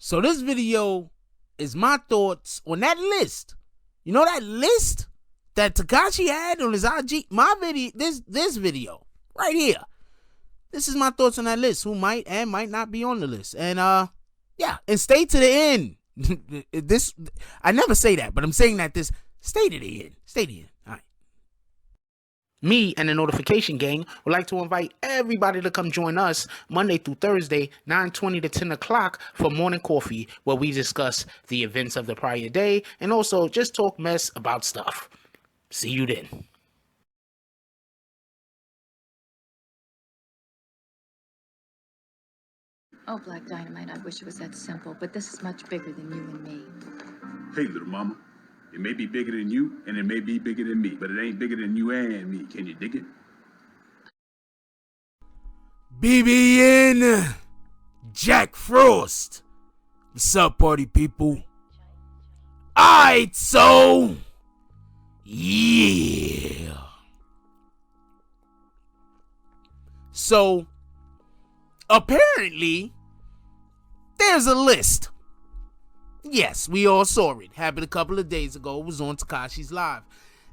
So this video is my thoughts on that list. You know that list that Tekashi had on his IG? My video, this video right here. This is my thoughts on that list. Who might and might not be on the list. And yeah, and stay to the end. This, I never say that, but I'm saying that this, stay to the end. Stay to the end. All right. Me and the Notification Gang would like to invite everybody to come join us Monday through Thursday, 9:20 to 10 o'clock for morning coffee, where we discuss the events of the prior day and also just talk mess about stuff. See you then. Oh, Black Dynamite, I wish it was that simple, but this is much bigger than you and me. Hey, little mama. It may be bigger than you, and it may be bigger than me, but it ain't bigger than you and me. Can you dig it? BBN Jack Frost. What's up, party people? Alright, so yeah. So apparently there's a list. Yes, we all saw it. Happened a couple of days ago. It was on Tekashi's Live.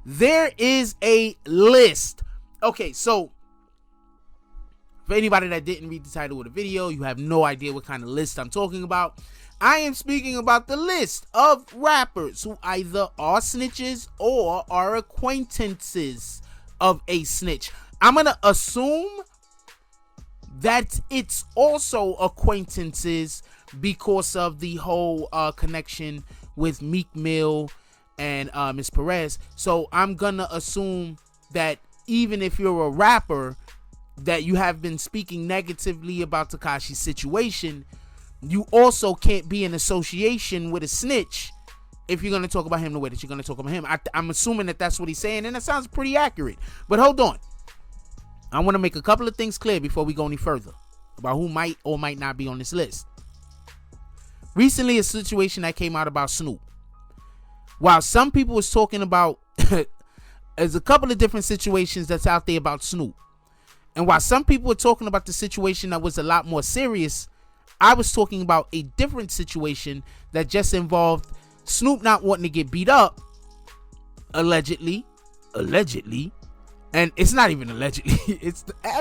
There is a list. Okay, so for anybody that didn't read the title of the video, you have no idea what kind of list I'm talking about. I am speaking about the list of rappers who either are snitches or are acquaintances of a snitch. I'm going to assume that it's also acquaintances because of the whole connection with Meek Mill and Ms. Perez. So I'm gonna assume that even if you're a rapper that you have been speaking negatively about Tekashi's situation, you also can't be in association with a snitch if you're gonna talk about him the way that you're gonna talk about him. I'm assuming that that's what he's saying, and that sounds pretty accurate. But hold on, I want to make a couple of things clear before we go any further about who might or might not be on this list. Recently, a situation that came out about Snoop. While some people was talking about, there's a couple of different situations that's out there about Snoop. And while some people were talking about the situation that was a lot more serious, I was talking about a different situation that just involved Snoop not wanting to get beat up, allegedly, and it's not even allegedly.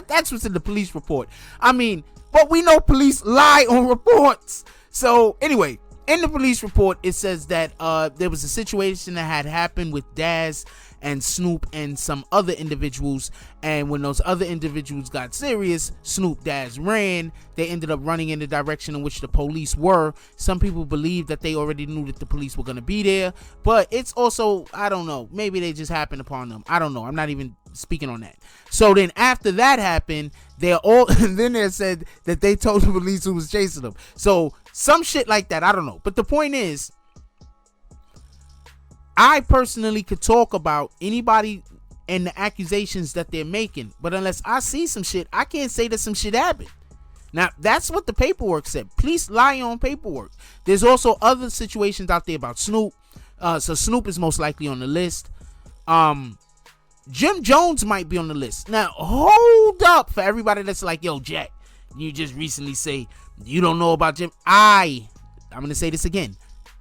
That's what's in the police report. I mean, but we know police lie on reports. So anyway, in the police report, it says that there was a situation that had happened with Daz and Snoop and some other individuals, and when those other individuals got serious, Snoop Daz ran. They ended up running in the direction in which the police were. Some people believe that they already knew that the police were going to be there, but it's also, I don't know, maybe they just happened upon them. I don't know. I'm not even speaking on that. So then after that happened, they're all and then they said that they told the police who was chasing them. So some shit like that, I don't know. But the point is, I personally could talk about anybody and the accusations that they're making, but unless I see some shit, I can't say that some shit happened. Now, that's what the paperwork said. Police lie on paperwork. There's also other situations out there about Snoop. So Snoop is most likely on the list. Jim Jones might be on the list. Now, hold up for everybody that's like, yo, Jack, you just recently say you don't know about Jim. I'm going to say this again.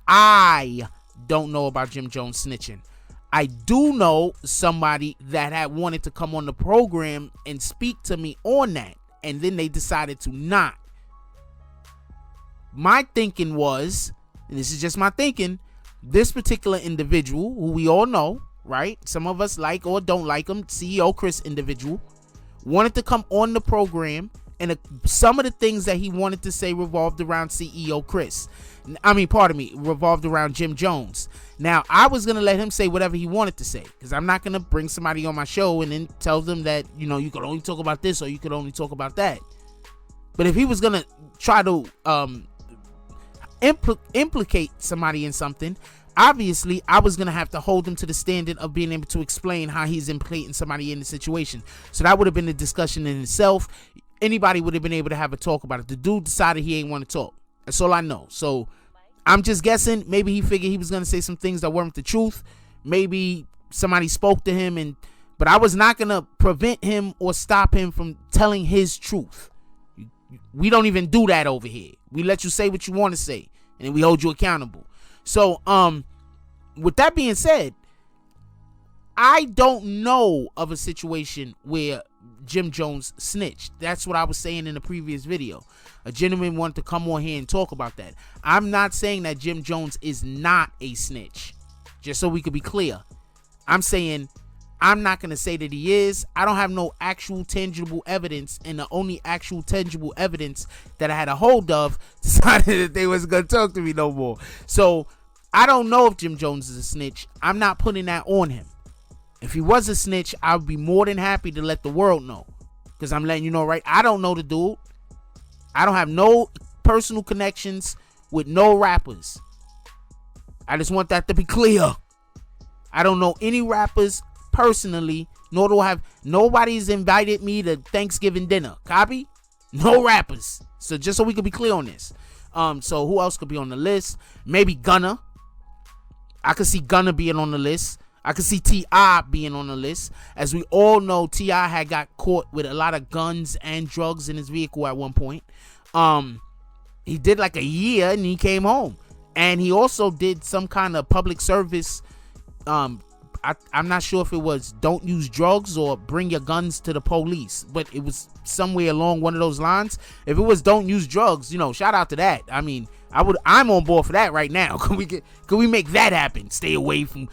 I don't know about Jim Jones snitching. I do know somebody that had wanted to come on the program and speak to me on that, and then they decided to not. My thinking was, and this is just my thinking, this particular individual who we all know, right? Some of us like or don't like him, CEO Chris individual, wanted to come on the program, and some of the things that he wanted to say revolved around CEO Chris. Revolved around Jim Jones. Now, I was going to let him say whatever he wanted to say, because I'm not going to bring somebody on my show and then tell them that, you know, you could only talk about this or you could only talk about that. But if he was going to try to implicate somebody in something, obviously I was going to have to hold him to the standard of being able to explain how he's implicating somebody in the situation. So that would have been a discussion in itself. Anybody would have been able to have a talk about it. The dude decided he ain't want to talk. That's all I know. So I'm just guessing. Maybe he figured he was going to say some things that weren't the truth. Maybe somebody spoke to him, but I was not going to prevent him or stop him from telling his truth. We don't even do that over here. We let you say what you want to say, and then we hold you accountable. So, with that being said, I don't know of a situation where Jim Jones snitched. That's what I was saying in the previous video. A gentleman wanted to come on here and talk about that. I'm not saying that Jim Jones is not a snitch, just so we could be clear. I'm saying I'm not going to say that he is. I don't have no actual tangible evidence, and the only actual tangible evidence that I had a hold of decided that they wasn't going to talk to me no more. So I don't know if Jim Jones is a snitch. I'm not putting that on him. If he was a snitch, I would be more than happy to let the world know, because I'm letting you know, right? I don't know the dude. I don't have no personal connections with no rappers. I just want that to be clear. I don't know any rappers personally, nor do I have, nobody's invited me to Thanksgiving dinner. Copy? No rappers. So just so we can be clear on this. So who else could be on the list? Maybe Gunna. I could see Gunna being on the list. I could see T.I. being on the list. As we all know, T.I. had got caught with a lot of guns and drugs in his vehicle at one point. He did like a year and he came home. And he also did some kind of public service. I'm not sure if it was don't use drugs or bring your guns to the police, but it was somewhere along one of those lines. If it was don't use drugs, you know, shout out to that. I mean, I'm on board for that right now. Can we make that happen? Stay away from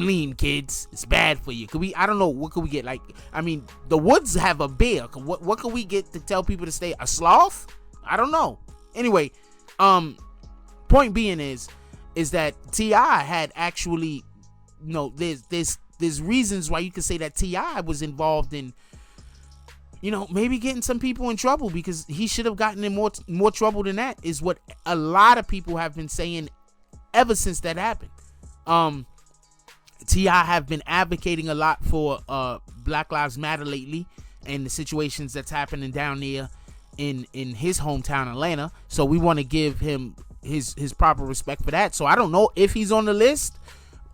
lean, kids. It's bad for you. I don't know, what could we get? Like, I mean, the woods have a bear. What could we get to tell people to stay? A sloth? I don't know. Anyway, point being is that T.I. had actually, you know, there's reasons why you could say that T.I. was involved in, you know, maybe getting some people in trouble, because he should have gotten in more trouble than that, is what a lot of people have been saying ever since that happened. T.I. have been advocating a lot for Black Lives Matter lately, and the situations that's happening down there in his hometown Atlanta. So we want to give him his proper respect for that. So I don't know if he's on the list.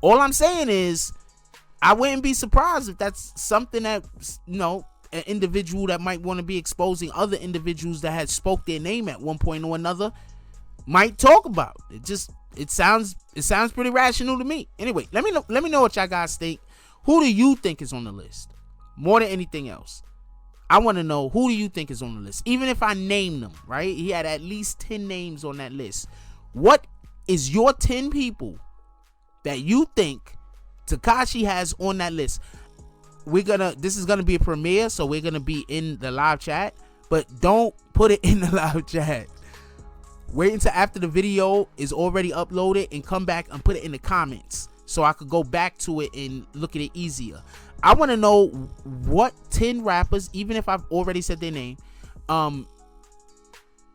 All I'm saying is I wouldn't be surprised if that's something that, you know, an individual that might want to be exposing other individuals that had spoke their name at one point or another might talk about. It sounds pretty rational to me. Anyway, let me know what y'all guys think. Who do you think is on the list? More than anything else, I want to know, who do you think is on the list? Even if I name them, right? He had at least 10 names on that list. What is your 10 people that you think Tekashi has on that list? This is gonna be a premiere, so we're gonna be in the live chat, but don't put it in the live chat. Wait until after the video is already uploaded and come back and put it in the comments, so I could go back to it and look at it easier. I want to know what 10 rappers, even if I've already said their name,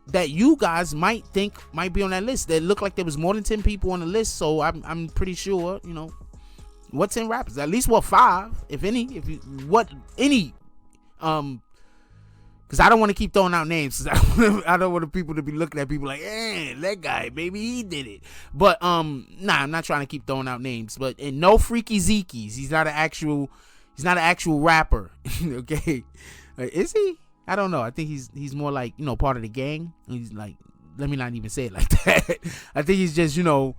that you guys might think might be on that list. That looked like there was more than 10 people on the list, so I'm pretty sure, you know, what 10 rappers? At least 5, if any. Because I don't want to keep throwing out names. I don't want the people to be looking at people like, that guy, maybe he did it. But I'm not trying to keep throwing out names. But and no Freaky Zekies. He's not an actual rapper. Okay, is he? I don't know. I think he's more like, you know, part of the gang. He's like, let me not even say it like that. I think he's just, you know,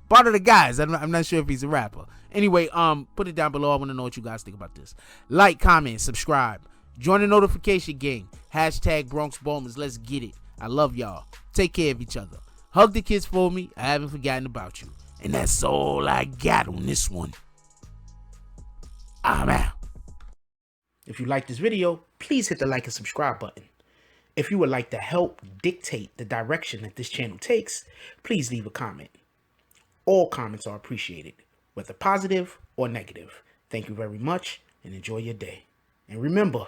part of the guys. I'm not sure if he's a rapper. Anyway, put it down below. I want to know what you guys think about this. Like, comment, subscribe. Join the notification gang. Hashtag Bronx Bowmans. Let's get it. I love y'all. Take care of each other. Hug the kids for me. I haven't forgotten about you. And that's all I got on this one. I'm out. If you like this video, please hit the like and subscribe button. If you would like to help dictate the direction that this channel takes, please leave a comment. All comments are appreciated, whether positive or negative. Thank you very much and enjoy your day. And remember,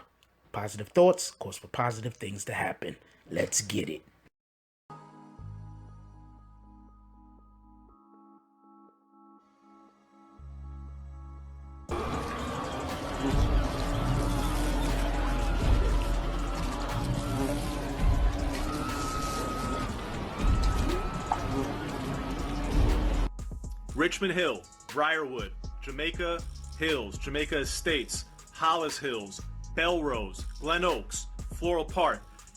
positive thoughts cause for positive things to happen. Let's get it. Richmond Hill, Briarwood, Jamaica Hills, Jamaica Estates, Hollis Hills, Belrose, Glen Oaks, Floral Park,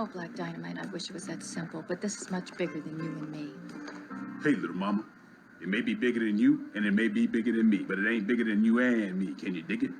Oh, Black Dynamite, I wish it was that simple, but this is much bigger than you and me. Hey, little mama. It may be bigger than you, and it may be bigger than me, but it ain't bigger than you and me. Can you dig it?